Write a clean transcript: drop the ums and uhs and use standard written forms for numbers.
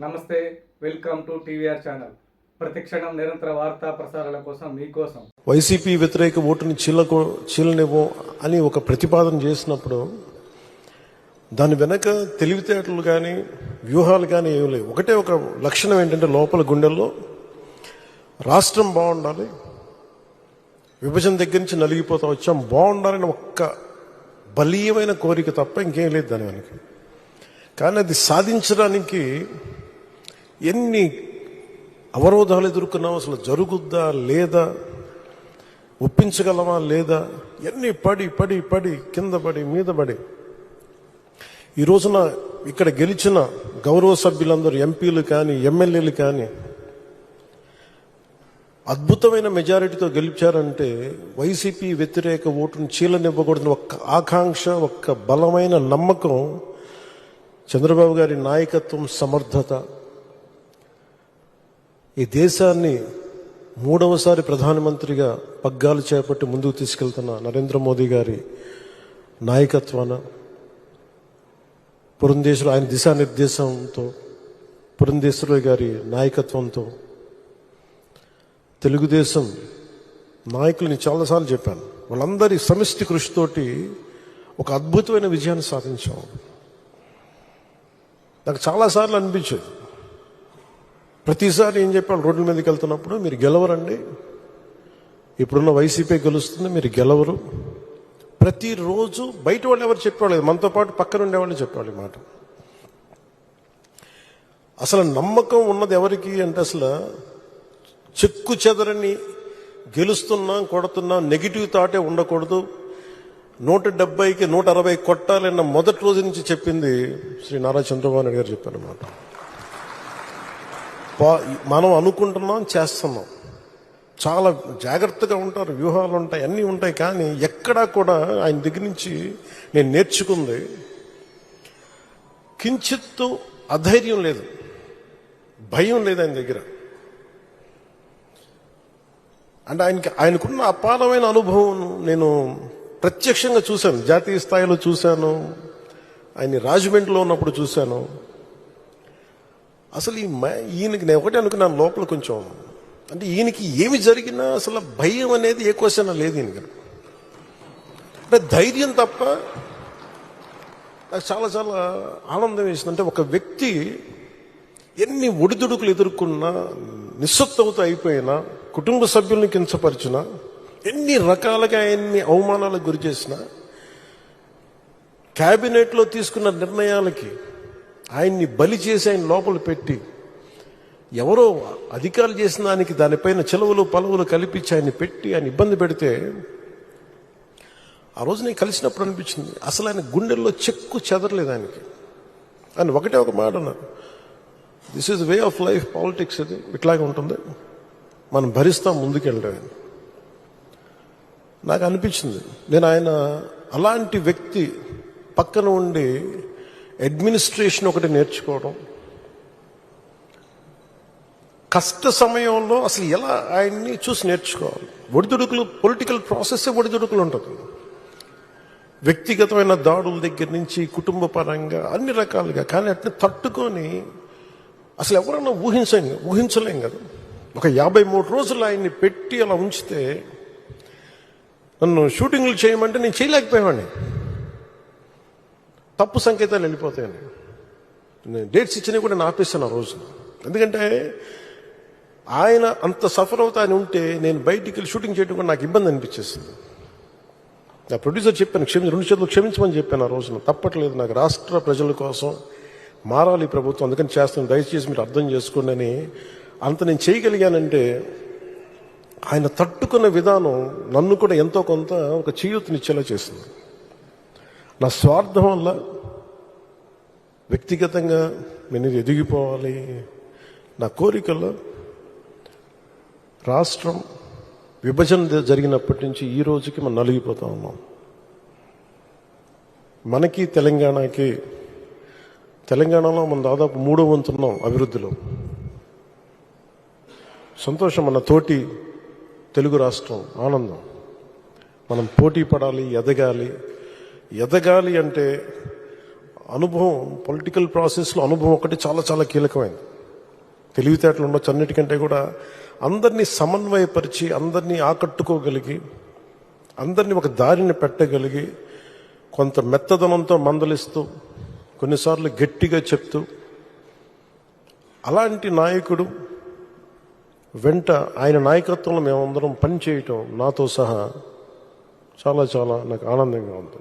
నమస్తే, welcome to TVR channel. ప్రతిక్షణం నిరంతర వార్తా ప్రసారాల కోసం మీకోసం. వైసీపీ వ్యతిరేక ఓటుని చీలనివ్వం అని ఒక ప్రతిపాదన చేసినప్పుడు దాని వెనక తెలివితేటలు కానీ వ్యూహాలు కానీ ఏమి లేవు. ఒకటే ఒక లక్షణం ఏంటంటే లోపల గుండెల్లో రాష్ట్రం బాగుండాలి, విభజన దగ్గర నుంచి నలిగిపోతా వచ్చాం, బాగుండాలని ఒక్క బలీయమైన కోరిక తప్ప ఇంకేం లేదు దాని వెనక. కానీ అది సాధించడానికి ఎన్ని అవరోధాలు ఎదుర్కొన్నాం, అసలు జరుగుద్దా లేదా, ఒప్పించగలమా లేదా, ఎన్ని పడి పడి పడి కింద పడి మీద పడి ఈ రోజున ఇక్కడ గెలిచిన గౌరవ సభ్యులందరూ ఎంపీలు కానీ ఎమ్మెల్యేలు కానీ అద్భుతమైన మెజారిటీతో గెలిచారంటే వైసీపీ వ్యతిరేక ఓటును చీలనివ్వకూడదని ఒక్క ఆకాంక్ష, ఒక్క బలమైన నమ్మకం, చంద్రబాబు గారి నాయకత్వం, సమర్థత, ఈ దేశాన్ని మూడవసారి ప్రధానమంత్రిగా పగ్గాలు చేపట్టి ముందుకు తీసుకెళ్తున్న నరేంద్ర మోదీ గారి నాయకత్వాన, పురంధేశ్వరు ఆయన దిశానిర్దేశంతో, పురంధేశ్వరి గారి నాయకత్వంతో తెలుగుదేశం నాయకులని చాలాసార్లు చెప్పాను, వాళ్ళందరి సమిష్టి కృషితోటి ఒక అద్భుతమైన విజయాన్ని సాధించాం. నాకు చాలాసార్లు అనిపించేది, ప్రతిసారి ఏం చెప్పాలి, రోడ్ల మీదకి వెళ్తున్నప్పుడు మీరు గెలవరండి, ఇప్పుడున్న వైసీపీ గెలుస్తుంది, మీరు గెలవరు. ప్రతిరోజు బయట వాళ్ళు ఎవరు చెప్పేవాళ్ళు, మనతో పాటు పక్కన ఉండేవాళ్ళు చెప్పేవాళ్ళు మాట. అసలు నమ్మకం ఉన్నది ఎవరికి అంటే అసలు చెక్కు చెదరని గెలుస్తున్నాం, కొడుతున్నాం, నెగిటివ్ థాటే ఉండకూడదు, 170కి 160 కొట్టాలన్న మొదటి రోజు నుంచి చెప్పింది శ్రీ నారా చంద్రబాబు నాయుడు గారు చెప్పారన్నమాట. మనం అనుకుంటున్నాం, చేస్తున్నాం, చాలా జాగ్రత్తగా ఉంటారు, వ్యూహాలు ఉంటాయి, అన్నీ ఉంటాయి. కానీ ఎక్కడా కూడా ఆయన దగ్గర నుంచి నేను నేర్చుకుంది కించిత్తు అధైర్యం లేదు, భయం లేదు ఆయన దగ్గర. అంటే ఆయనకున్న అపారమైన అనుభవం నేను ప్రత్యక్షంగా చూశాను, జాతీయ స్థాయిలో చూశాను, ఆయన్ని రాజమండ్రిలో ఉన్నప్పుడు చూశాను. అసలు ఈయనకి నేను ఒకటే అనుకున్నాను లోపల కొంచెం, అంటే ఈయనకి ఏమి జరిగినా అసలు భయం అనేది ఏ క్వశ్చన్ లేదు ఈయనకి. అంటే ధైర్యం తప్ప. నాకు చాలా చాలా ఆనందం వేసింది, అంటే ఒక వ్యక్తి ఎన్ని ఒడిదుడుకులు ఎదుర్కొన్నా, నిస్సత్తువతో అయిపోయినా, కుటుంబ సభ్యుల్ని కించపరిచినా, ఎన్ని రకాలుగా ఎన్ని అవమానాలకు గురి చేసినా, క్యాబినెట్లో తీసుకున్న నిర్ణయాలకి ఆయన్ని బలి చేసి ఆయన లోపల పెట్టి ఎవరో అధికారులు చేసిన దానికి దానిపైన చెలవులు పలువులు కల్పించి ఆయన్ని పెట్టి ఆయన ఇబ్బంది పెడితే ఆ రోజు నేను కలిసినప్పుడు అనిపించింది అసలు ఆయన గుండెల్లో చెక్కు చెదరలేదు ఆయనకి. ఆయన ఒకటే ఒక మాట అన్నారు, this is way of life, politics ఇది ఇట్లాగే ఉంటుంది, మనం భరిస్తాం ముందుకెళ్ళడం. నాకు అనిపించింది నేను ఆయన అలాంటి వ్యక్తి పక్కన ఉండి అడ్మినిస్ట్రేషన్ ఒకటి నేర్చుకోవడం, కష్ట సమయంలో అసలు ఎలా ఆయన్ని చూసి నేర్చుకోవాలి. ఒడిదుడుకులు, పొలిటికల్ ప్రాసెస్ ఒడిదుడుకులు ఉంటుంది, వ్యక్తిగతమైన దాడుల దగ్గర నుంచి కుటుంబ పరంగా అన్ని రకాలుగా. కానీ అట్లా తట్టుకొని అసలు ఎవరన్నా ఊహించలేం కదా. ఒక 53 రోజులు ఆయన్ని పెట్టి అలా ఉంచితే, నన్ను షూటింగ్లు చేయమంటే నేను చేయలేకపోయావాడిని, తప్పు సంకేతాలు వెళ్ళిపోతాయని. నేను డేట్స్ ఇచ్చినవి కూడా నేను ఆపేస్తాను ఆ రోజు. ఎందుకంటే ఆయన అంత సఫర్ అవుతా అని ఉంటే నేను బయటికి వెళ్ళి షూటింగ్ చేయడం కూడా నాకు ఇబ్బంది అనిపించేస్తుంది. నా ప్రొడ్యూసర్ చెప్పాను, 2 చేతులు క్షమించమని చెప్పాను ఆ రోజున. తప్పట్లేదు, నాకు రాష్ట్ర ప్రజల కోసం మారాలి ప్రభుత్వం, అందుకని చేస్తాను, దయచేసి మీరు అర్థం చేసుకోండి అని. అంత నేను చేయగలిగానంటే ఆయన తట్టుకున్న విధానం నన్ను కూడా ఎంతో కొంత ఒక చేయూతనిచ్చేలా చేస్తుంది. నా స్వార్థం వల్ల వ్యక్తిగతంగా నేను ఎదిగిపోవాలి, నా కోరికల్లో రాష్ట్రం విభజన జరిగినప్పటి నుంచి ఈ రోజుకి మనం నలిగిపోతా ఉన్నాం. మనకి తెలంగాణలో మనం దాదాపు 3వ వంతున్నాం అభివృద్ధిలో. సంతోషం, మన తోటి తెలుగు రాష్ట్రం ఆనందం. మనం పోటీ పడాలి, ఎదగాలి అంటే అనుభవం, పొలిటికల్ ప్రాసెస్లో అనుభవం ఒకటి చాలా చాలా కీలకమైంది. తెలివితేటలు ఉండొచ్చు, అన్నిటికంటే కూడా అందరినీ సమన్వయపరిచి, అందరినీ ఆకట్టుకోగలిగి, అందరినీ ఒక దారిని పెట్టగలిగి, కొంత మెత్తదనంతో మందలిస్తూ, కొన్నిసార్లు గట్టిగా చెప్తూ, అలాంటి నాయకుడు వెంట ఆయన నాయకత్వంలో మేమందరం పనిచేయటం నాతో సహా చాలా చాలా నాకు ఆనందంగా ఉంది.